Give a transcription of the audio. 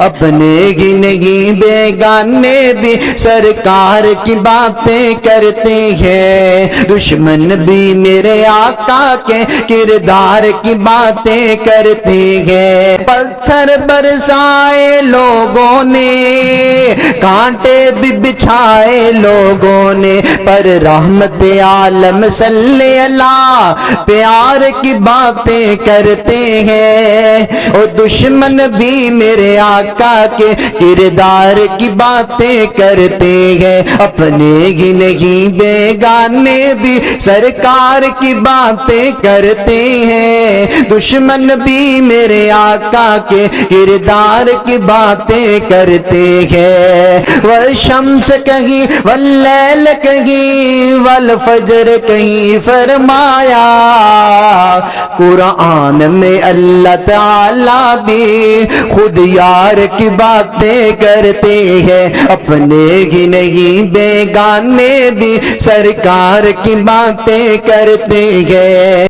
اپنے ہی نہیں بیگانے بھی سرکار کی باتیں کرتے ہیں، دشمن بھی میرے آقا کے کردار کی باتیں کرتے ہیں۔ پتھر برسائے لوگوں نے، کانٹے بھی بچھائے لوگوں نے، پر رحمت عالم صلی اللہ پیار کی باتیں کرتے ہیں۔ اور دشمن بھی میرے آقا کے کردار کی باتیں کرتے ہیں، اپنے ہی نہیں بیگانے بھی سرکار کی باتیں کرتے ہیں، دشمن بھی میرے آقا کے کردار کی باتیں کرتے ہیں۔ والشمس کہیں واللیل کہیں والفجر کہیں فرمایا، قرآن میں اللہ تعالیٰ بھی خود یار کی باتیں کرتے ہیں، اپنے ہی نہیں بیگانے بھی سرکار کی باتیں کرتے ہیں۔